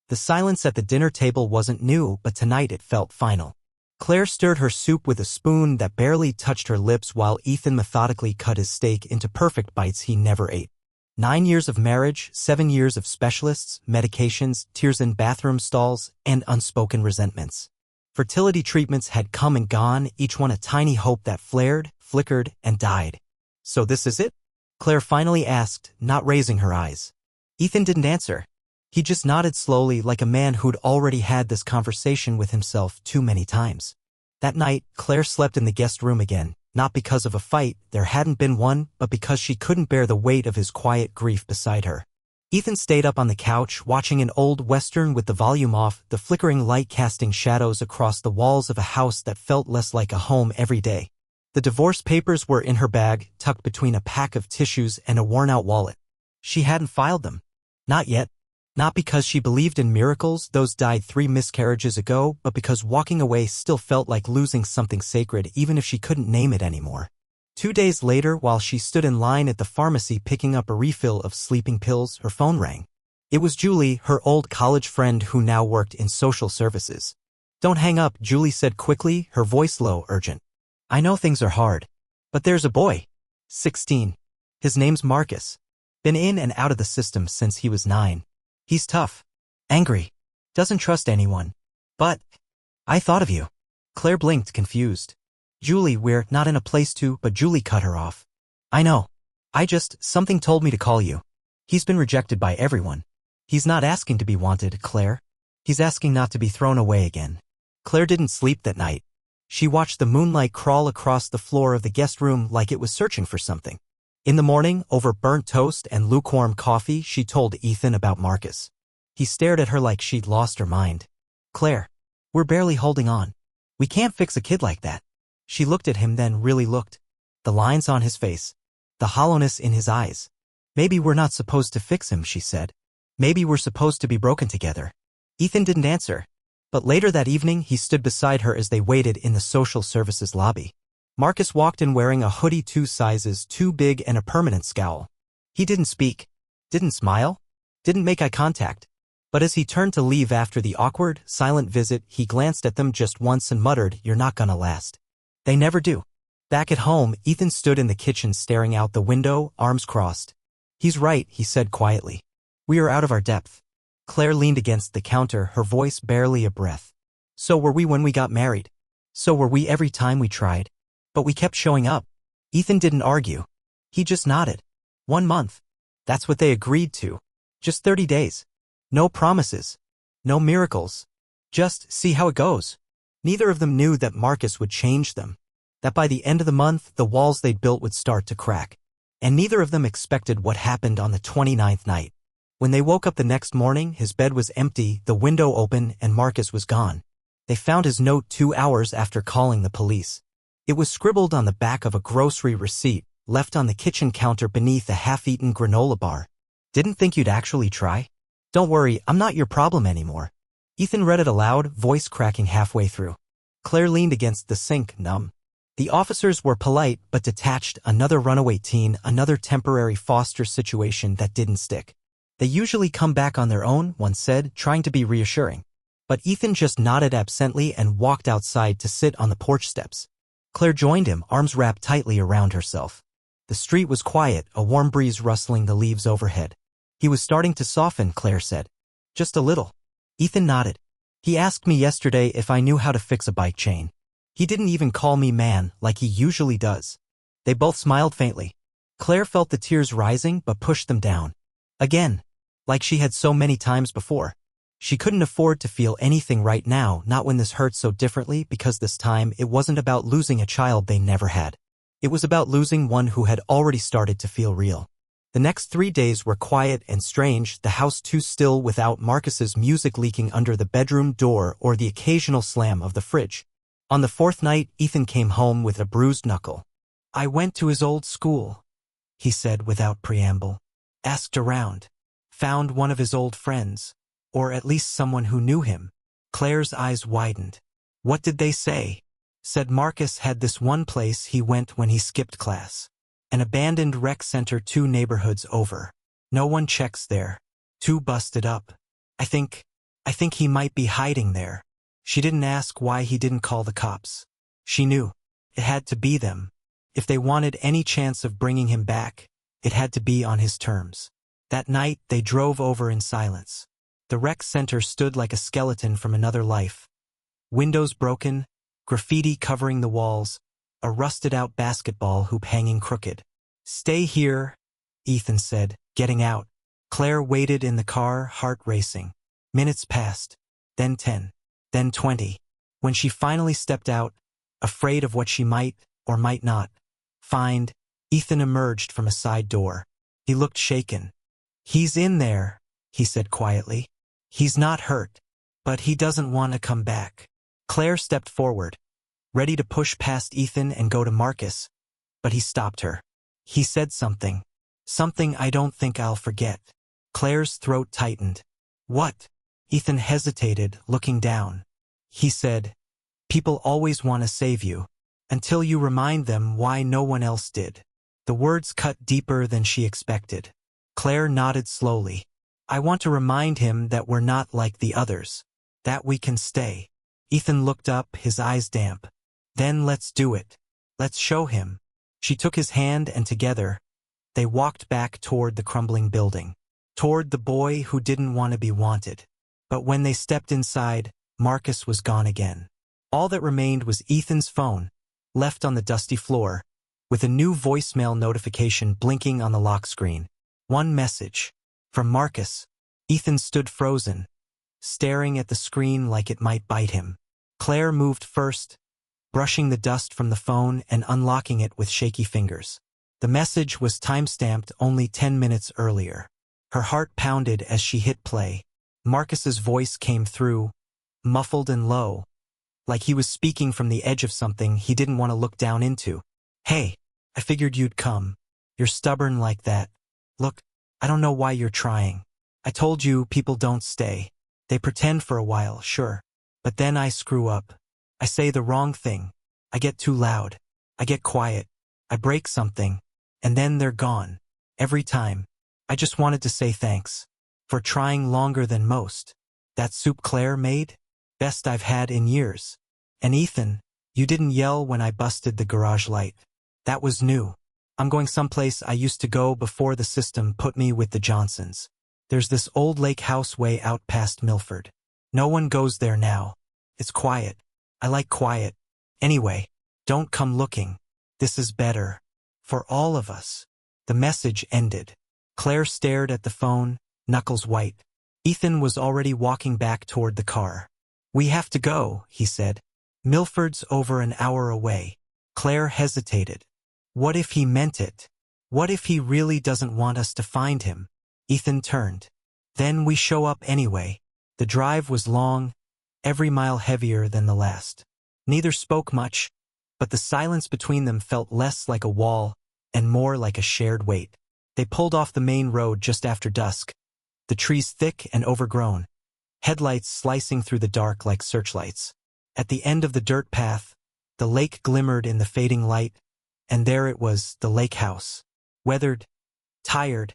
The silence at the dinner table wasn't new, but tonight it felt final. Claire stirred her soup with a spoon that barely touched her lips while Ethan methodically cut his steak into perfect bites he never ate. 9 years of marriage, 7 years of specialists, medications, tears in bathroom stalls, and unspoken resentments. Fertility treatments had come and gone, each one a tiny hope that flared, flickered, and died. "So this is it?" Claire finally asked, not raising her eyes. Ethan didn't answer. He just nodded slowly like a man who'd already had this conversation with himself too many times. That night, Claire slept in the guest room again, not because of a fight, there hadn't been one, but because she couldn't bear the weight of his quiet grief beside her. Ethan stayed up on the couch, watching an old western with the volume off, the flickering light casting shadows across the walls of a house that felt less like a home every day. The divorce papers were in her bag, tucked between a pack of tissues and a worn-out wallet. She hadn't filed them. Not yet. Not because she believed in miracles, those died 3 miscarriages ago, but because walking away still felt like losing something sacred even if she couldn't name it anymore. 2 days later, while she stood in line at the pharmacy picking up a refill of sleeping pills, her phone rang. It was Julie, her old college friend who now worked in social services. "Don't hang up," Julie said quickly, her voice low, urgent. "I know things are hard. But there's a boy. 16. His name's Marcus. Been in and out of the system since he was 9. He's tough. Angry. Doesn't trust anyone. But I thought of you." Claire blinked, confused. "Julie, we're not in a place to," but Julie cut her off. "I know. Something told me to call you. He's been rejected by everyone. He's not asking to be wanted, Claire. He's asking not to be thrown away again." Claire didn't sleep that night. She watched the moonlight crawl across the floor of the guest room like it was searching for something. In the morning, over burnt toast and lukewarm coffee, she told Ethan about Marcus. He stared at her like she'd lost her mind. "Claire, we're barely holding on. We can't fix a kid like that." She looked at him, then really looked. The lines on his face. The hollowness in his eyes. "Maybe we're not supposed to fix him," she said. "Maybe we're supposed to be broken together." Ethan didn't answer. But later that evening, he stood beside her as they waited in the social services lobby. Marcus walked in wearing a hoodie 2 sizes too big and a permanent scowl. He didn't speak. Didn't smile. Didn't make eye contact. But as he turned to leave after the awkward, silent visit, he glanced at them just once and muttered, "You're not gonna last." They never do. Back at home, Ethan stood in the kitchen staring out the window, arms crossed. "He's right," he said quietly. "We are out of our depth." Claire leaned against the counter, her voice barely a breath. "So were we when we got married. So were we every time we tried. But we kept showing up." Ethan didn't argue. He just nodded. 1 month. That's what they agreed to. Just 30 days. No promises. No miracles. Just see how it goes. Neither of them knew that Marcus would change them. That by the end of the month, the walls they'd built would start to crack. And neither of them expected what happened on the 29th night. When they woke up the next morning, his bed was empty, the window open, and Marcus was gone. They found his note 2 hours after calling the police. It was scribbled on the back of a grocery receipt, left on the kitchen counter beneath a half-eaten granola bar. "Didn't think you'd actually try? Don't worry, I'm not your problem anymore." Ethan read it aloud, voice cracking halfway through. Claire leaned against the sink, numb. The officers were polite but detached, another runaway teen, another temporary foster situation that didn't stick. "They usually come back on their own," one said, trying to be reassuring. But Ethan just nodded absently and walked outside to sit on the porch steps. Claire joined him, arms wrapped tightly around herself. The street was quiet, a warm breeze rustling the leaves overhead. "He was starting to soften," Claire said. "Just a little." Ethan nodded. "He asked me yesterday if I knew how to fix a bike chain. He didn't even call me man, like he usually does." They both smiled faintly. Claire felt the tears rising but pushed them down. Again. Like she had so many times before. She couldn't afford to feel anything right now, not when this hurt so differently, because this time it wasn't about losing a child they never had. It was about losing one who had already started to feel real. The next 3 days were quiet and strange, the house too still without Marcus's music leaking under the bedroom door or the occasional slam of the fridge. On the 4th night, Ethan came home with a bruised knuckle. "I went to his old school," he said without preamble. "Asked around. Found one of his old friends. Or at least someone who knew him." Claire's eyes widened. "What did they say?" Said Marcus had this one place he went when he skipped class. An abandoned rec center 2 neighborhoods over. No one checks there. Too busted up. I think I think he might be hiding there. She didn't ask why he didn't call the cops. She knew. It had to be them. If they wanted any chance of bringing him back, it had to be on his terms. That night, they drove over in silence. The rec center stood like a skeleton from another life. Windows broken, graffiti covering the walls, a rusted-out basketball hoop hanging crooked. "Stay here," Ethan said, getting out. Claire waited in the car, heart racing. Minutes passed, then 10, then 20. When she finally stepped out, afraid of what she might, or might not, find, Ethan emerged from a side door. He looked shaken. "He's in there," he said quietly. "He's not hurt, but he doesn't want to come back." Claire stepped forward, ready to push past Ethan and go to Marcus, but he stopped her. He said something. Something I don't think I'll forget. Claire's throat tightened. "What?" Ethan hesitated, looking down. He said, "People always want to save you, until you remind them why no one else did." The words cut deeper than she expected. Claire nodded slowly. "I want to remind him that we're not like the others, that we can stay." Ethan looked up, his eyes damp. "Then let's do it. Let's show him." She took his hand and together, they walked back toward the crumbling building, toward the boy who didn't want to be wanted. But when they stepped inside, Marcus was gone again. All that remained was Ethan's phone, left on the dusty floor, with a new voicemail notification blinking on the lock screen. One message. From Marcus. Ethan stood frozen, staring at the screen like it might bite him. Claire moved first, brushing the dust from the phone and unlocking it with shaky fingers. The message was time-stamped only 10 minutes earlier. Her heart pounded as she hit play. Marcus's voice came through, muffled and low, like he was speaking from the edge of something he didn't want to look down into. "Hey, I figured you'd come. You're stubborn like that. Look, I don't know why you're trying. I told you people don't stay. They pretend for a while, sure. But then I screw up. I say the wrong thing. I get too loud. I get quiet. I break something. And then they're gone. Every time. I just wanted to say thanks. For trying longer than most. That soup Claire made? Best I've had in years. And Ethan, you didn't yell when I busted the garage light. That was new. I'm going someplace I used to go before the system put me with the Johnsons. There's this old lake house way out past Milford. No one goes there now. It's quiet. I like quiet. Anyway, don't come looking. This is better. For all of us." The message ended. Claire stared at the phone, knuckles white. Ethan was already walking back toward the car. "We have to go," he said. "Milford's over an hour away." Claire hesitated. What if he meant it? What if he really doesn't want us to find him? Ethan turned. "Then we show up anyway." The drive was long, every mile heavier than the last. Neither spoke much, but the silence between them felt less like a wall and more like a shared weight. They pulled off the main road just after dusk, the trees thick and overgrown, headlights slicing through the dark like searchlights. At the end of the dirt path, the lake glimmered in the fading light, and there it was, the lake house. Weathered, tired,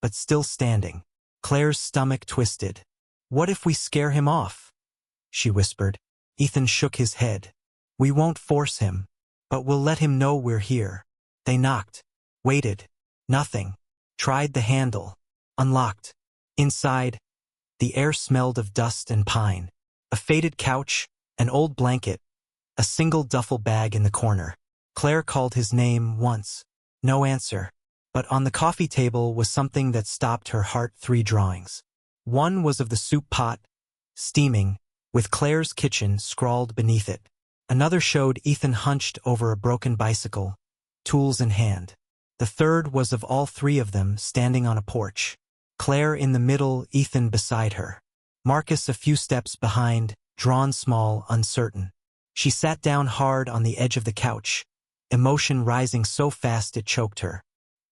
but still standing. Claire's stomach twisted. "What if we scare him off?" she whispered. Ethan shook his head. "We won't force him, but we'll let him know we're here." They knocked, waited, nothing, tried the handle, unlocked. Inside, the air smelled of dust and pine. A faded couch, an old blanket, a single duffel bag in the corner. Claire called his name once. No answer. But on the coffee table was something that stopped her heart. 3 drawings. One was of the soup pot, steaming, with Claire's kitchen scrawled beneath it. Another showed Ethan hunched over a broken bicycle, tools in hand. The third was of all 3 of them standing on a porch. Claire in the middle, Ethan beside her. Marcus a few steps behind, drawn small, uncertain. She sat down hard on the edge of the couch, emotion rising so fast it choked her.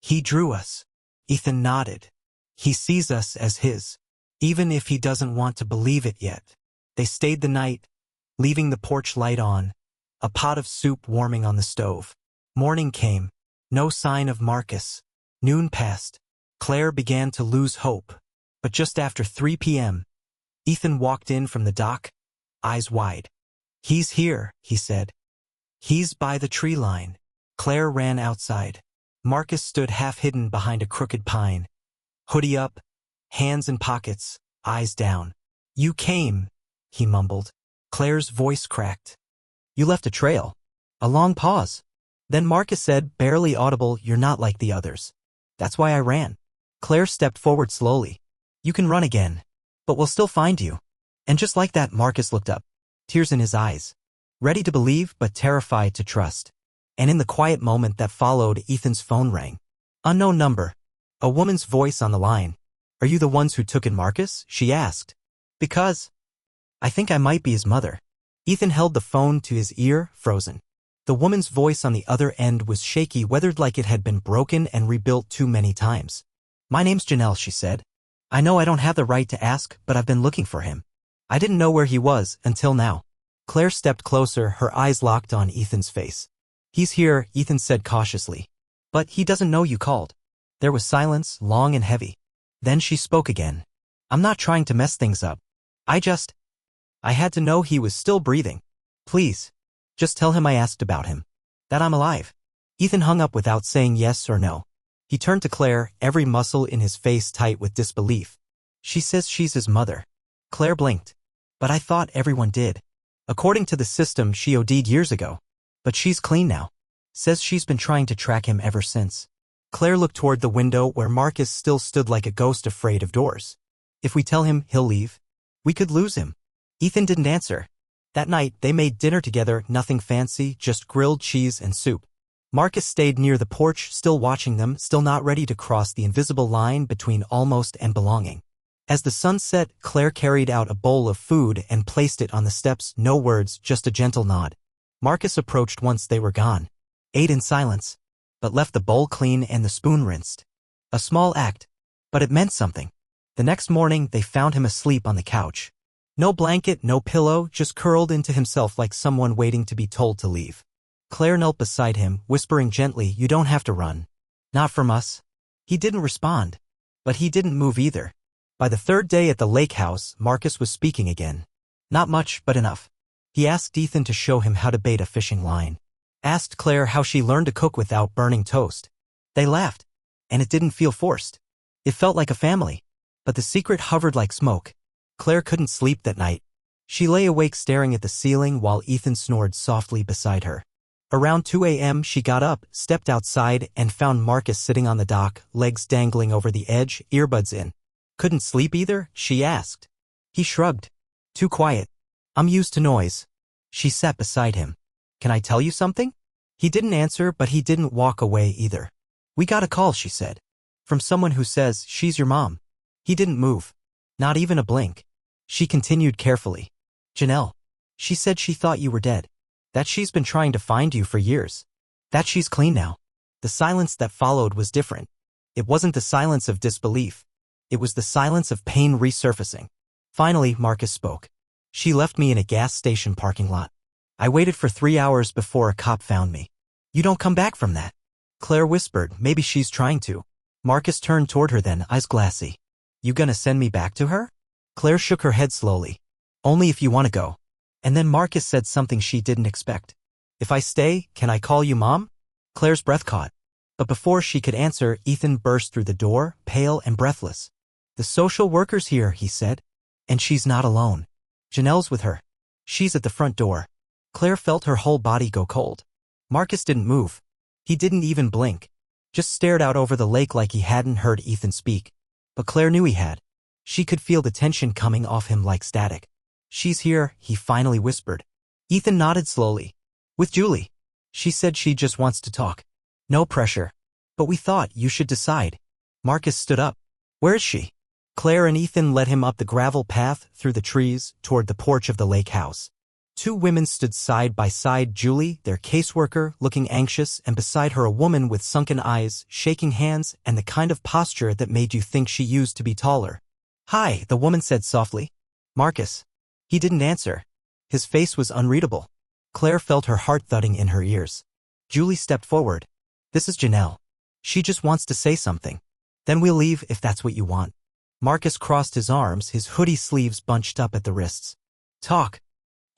"He drew us." Ethan nodded. "He sees us as his, even if he doesn't want to believe it yet." They stayed the night, leaving the porch light on, a pot of soup warming on the stove. Morning came, no sign of Marcus. Noon passed. Claire began to lose hope. But just after 3 p.m., Ethan walked in from the dock, eyes wide. "He's here," he said. "He's by the tree line." Claire ran outside. Marcus stood half-hidden behind a crooked pine. Hoodie up, hands in pockets, eyes down. "You came," he mumbled. Claire's voice cracked. "You left a trail." A long pause. Then Marcus said, barely audible, "You're not like the others. That's why I ran." Claire stepped forward slowly. "You can run again, but we'll still find you." And just like that, Marcus looked up, tears in his eyes, ready to believe but terrified to trust. And in the quiet moment that followed, Ethan's phone rang. Unknown number. A woman's voice on the line. "Are you the ones who took in Marcus?" she asked. "Because I think I might be his mother." Ethan held the phone to his ear, frozen. The woman's voice on the other end was shaky, weathered like it had been broken and rebuilt too many times. "My name's Janelle," she said. "I know I don't have the right to ask, but I've been looking for him. I didn't know where he was until now." Claire stepped closer, her eyes locked on Ethan's face. "He's here," Ethan said cautiously. "But he doesn't know you called." There was silence, long and heavy. Then she spoke again. "I'm not trying to mess things up. I had to know he was still breathing. Please, just tell him I asked about him. That I'm alive." Ethan hung up without saying yes or no. He turned to Claire, every muscle in his face tight with disbelief. "She says she's his mother." Claire blinked. "But I thought everyone did. According to the system, she OD'd years ago. But she's clean now. Says she's been trying to track him ever since." Claire looked toward the window where Marcus still stood like a ghost afraid of doors. "If we tell him, he'll leave. We could lose him." Ethan didn't answer. That night, they made dinner together, nothing fancy, just grilled cheese and soup. Marcus stayed near the porch, still watching them, still not ready to cross the invisible line between almost and belonging. As the sun set, Claire carried out a bowl of food and placed it on the steps, no words, just a gentle nod. Marcus approached once they were gone. Ate in silence, but left the bowl clean and the spoon rinsed. A small act, but it meant something. The next morning, they found him asleep on the couch. No blanket, no pillow, just curled into himself like someone waiting to be told to leave. Claire knelt beside him, whispering gently, "You don't have to run. Not from us." He didn't respond, but he didn't move either. By the third day at the lake house, Marcus was speaking again. Not much, but enough. He asked Ethan to show him how to bait a fishing line. Asked Claire how she learned to cook without burning toast. They laughed, and it didn't feel forced. It felt like a family. But the secret hovered like smoke. Claire couldn't sleep that night. She lay awake staring at the ceiling while Ethan snored softly beside her. Around 2 a.m. she got up, stepped outside, and found Marcus sitting on the dock, legs dangling over the edge, earbuds in. "Couldn't sleep either?" she asked. He shrugged. "Too quiet. I'm used to noise." She sat beside him. "Can I tell you something?" He didn't answer, but he didn't walk away either. "We got a call," she said. "From someone who says she's your mom." He didn't move. Not even a blink. She continued carefully. "Janelle. She said she thought you were dead. That she's been trying to find you for years. That she's clean now." The silence that followed was different. It wasn't the silence of disbelief. It was the silence of pain resurfacing. Finally, Marcus spoke. "She left me in a gas station parking lot. I waited for 3 hours before a cop found me." "You don't come back from that." Claire whispered, "Maybe she's trying to." Marcus turned toward her then, eyes glassy. "You gonna send me back to her?" Claire shook her head slowly. "Only if you want to go." And then Marcus said something she didn't expect. "If I stay, can I call you Mom?" Claire's breath caught. But before she could answer, Ethan burst through the door, pale and breathless. "The social worker's here," he said. "And she's not alone. Janelle's with her. She's at the front door." Claire felt her whole body go cold. Marcus didn't move. He didn't even blink. Just stared out over the lake like he hadn't heard Ethan speak. But Claire knew he had. She could feel the tension coming off him like static. "She's here," he finally whispered. Ethan nodded slowly. "With Julie. She said she just wants to talk. No pressure. But we thought you should decide." Marcus stood up. "Where is she?" Claire and Ethan led him up the gravel path, through the trees, toward the porch of the lake house. 2 women stood side by side, Julie, their caseworker, looking anxious, and beside her a woman with sunken eyes, shaking hands, and the kind of posture that made you think she used to be taller. "Hi," the woman said softly. "Marcus." He didn't answer. His face was unreadable. Claire felt her heart thudding in her ears. Julie stepped forward. "This is Janelle. She just wants to say something. Then we'll leave if that's what you want." Marcus crossed his arms, his hoodie sleeves bunched up at the wrists. Talk.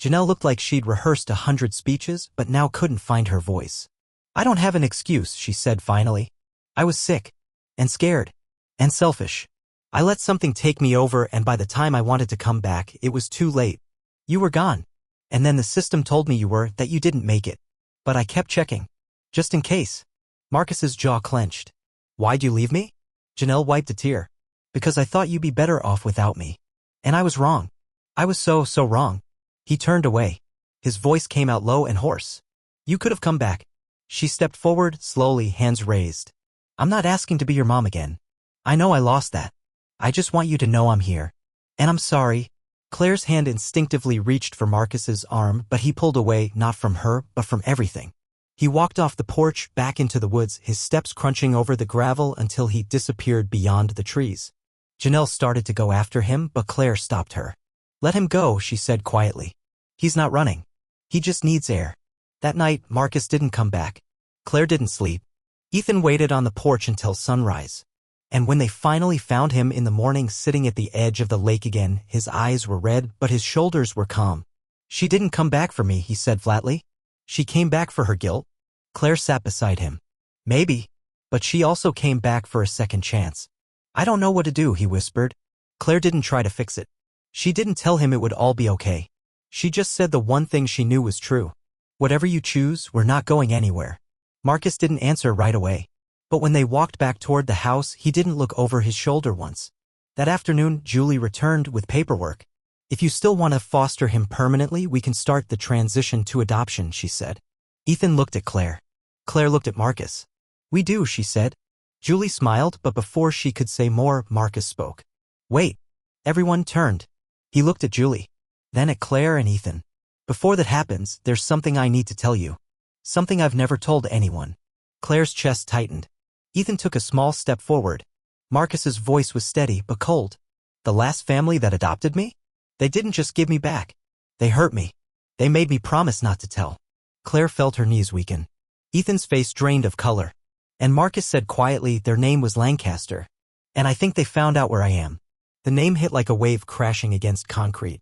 Janelle looked like she'd rehearsed 100 speeches, but now couldn't find her voice. I don't have an excuse, she said finally. I was sick. And scared. And selfish. I let something take me over, and by the time I wanted to come back, it was too late. You were gone. And then the system told me that you didn't make it. But I kept checking. Just in case. Marcus's jaw clenched. Why'd you leave me? Janelle wiped a tear. Because I thought you'd be better off without me. And I was wrong. I was so wrong. He turned away. His voice came out low and hoarse. You could have come back. She stepped forward, slowly, hands raised. I'm not asking to be your mom again. I know I lost that. I just want you to know I'm here. And I'm sorry. Claire's hand instinctively reached for Marcus's arm, but he pulled away, not from her, but from everything. He walked off the porch, back into the woods, his steps crunching over the gravel until he disappeared beyond the trees. Janelle started to go after him, but Claire stopped her. Let him go, she said quietly. He's not running. He just needs air. That night, Marcus didn't come back. Claire didn't sleep. Ethan waited on the porch until sunrise. And when they finally found him in the morning sitting at the edge of the lake again, his eyes were red, but his shoulders were calm. She didn't come back for me, he said flatly. She came back for her guilt. Claire sat beside him. Maybe. But she also came back for a second chance. I don't know what to do, he whispered. Claire didn't try to fix it. She didn't tell him it would all be okay. She just said the one thing she knew was true. Whatever you choose, we're not going anywhere. Marcus didn't answer right away. But when they walked back toward the house, he didn't look over his shoulder once. That afternoon, Julie returned with paperwork. If you still want to foster him permanently, we can start the transition to adoption, she said. Ethan looked at Claire. Claire looked at Marcus. We do, she said. Julie smiled, but before she could say more, Marcus spoke. Wait. Everyone turned. He looked at Julie. Then at Claire and Ethan. Before that happens, there's something I need to tell you. Something I've never told anyone. Claire's chest tightened. Ethan took a small step forward. Marcus's voice was steady but cold. The last family that adopted me? They didn't just give me back. They hurt me. They made me promise not to tell. Claire felt her knees weaken. Ethan's face drained of color. And Marcus said quietly their name was Lancaster. And I think they found out where I am. The name hit like a wave crashing against concrete.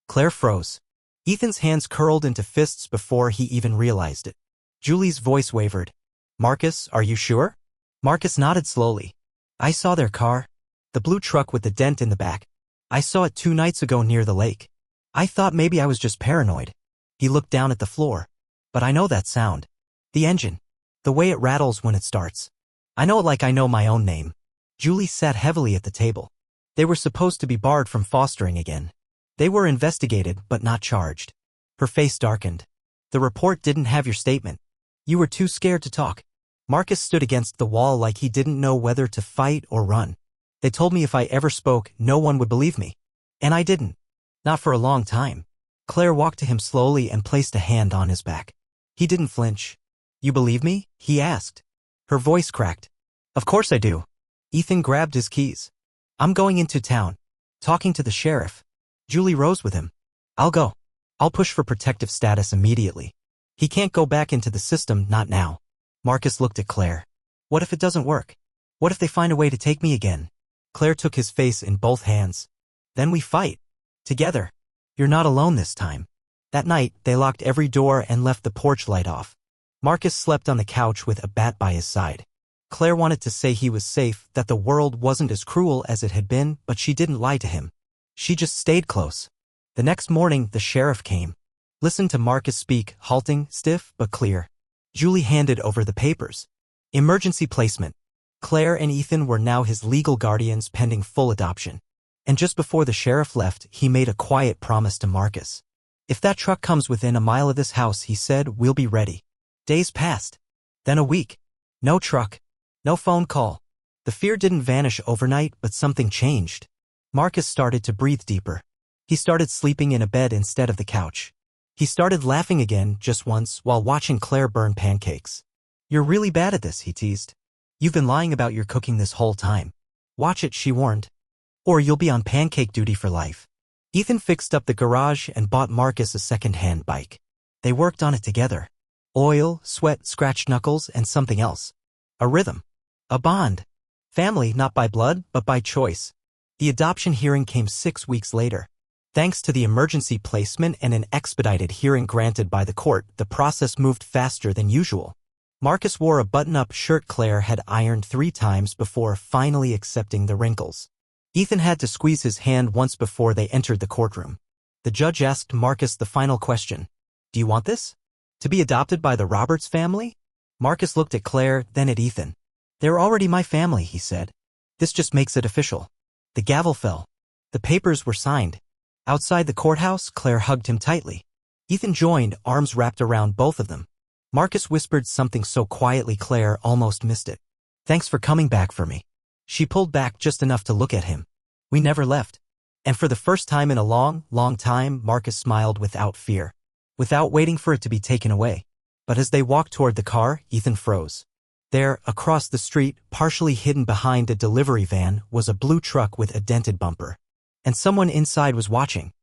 Claire froze. Ethan's hands curled into fists before he even realized it. Julie's voice wavered. Marcus, are you sure? Marcus nodded slowly. I saw their car. The blue truck with the dent in the back. I saw it 2 nights ago near the lake. I thought maybe I was just paranoid. He looked down at the floor. But I know that sound. The engine. The way it rattles when it starts. I know it like I know my own name. Julie sat heavily at the table. They were supposed to be barred from fostering again. They were investigated but not charged. Her face darkened. The report didn't have your statement. You were too scared to talk. Marcus stood against the wall like he didn't know whether to fight or run. They told me if I ever spoke, no one would believe me. And I didn't. Not for a long time. Claire walked to him slowly and placed a hand on his back. He didn't flinch. You believe me? He asked. Her voice cracked. Of course I do. Ethan grabbed his keys. I'm going into town. Talking to the sheriff. Julie rose with him. I'll go. I'll push for protective status immediately. He can't go back into the system, not now. Marcus looked at Claire. What if it doesn't work? What if they find a way to take me again? Claire took his face in both hands. Then we fight. Together. You're not alone this time. That night, they locked every door and left the porch light off. Marcus slept on the couch with a bat by his side. Claire wanted to say he was safe, that the world wasn't as cruel as it had been, but she didn't lie to him. She just stayed close. The next morning, the sheriff came. Listened to Marcus speak, halting, stiff, but clear. Julie handed over the papers. Emergency placement. Claire and Ethan were now his legal guardians pending full adoption. And just before the sheriff left, he made a quiet promise to Marcus. If that truck comes within a mile of this house, he said, we'll be ready. Days passed. Then a week. No truck. No phone call. The fear didn't vanish overnight, but something changed. Marcus started to breathe deeper. He started sleeping in a bed instead of the couch. He started laughing again just once while watching Claire burn pancakes. You're really bad at this, he teased. You've been lying about your cooking this whole time. Watch it, she warned. Or you'll be on pancake duty for life. Ethan fixed up the garage and bought Marcus a second-hand bike. They worked on it together. Oil, sweat, scratched knuckles, and something else. A rhythm. A bond. Family not by blood, but by choice. The adoption hearing came 6 weeks later. Thanks to the emergency placement and an expedited hearing granted by the court, the process moved faster than usual. Marcus wore a button-up shirt Claire had ironed 3 times before finally accepting the wrinkles. Ethan had to squeeze his hand once before they entered the courtroom. The judge asked Marcus the final question. Do you want this? To be adopted by the Roberts family? Marcus looked at Claire, then at Ethan. They're already my family, he said. This just makes it official. The gavel fell. The papers were signed. Outside the courthouse, Claire hugged him tightly. Ethan joined, arms wrapped around both of them. Marcus whispered something so quietly Claire almost missed it. Thanks for coming back for me. She pulled back just enough to look at him. We never left. And for the first time in a long, long time, Marcus smiled without fear, without waiting for it to be taken away. But as they walked toward the car, Ethan froze. There, across the street, partially hidden behind a delivery van, was a blue truck with a dented bumper. And someone inside was watching.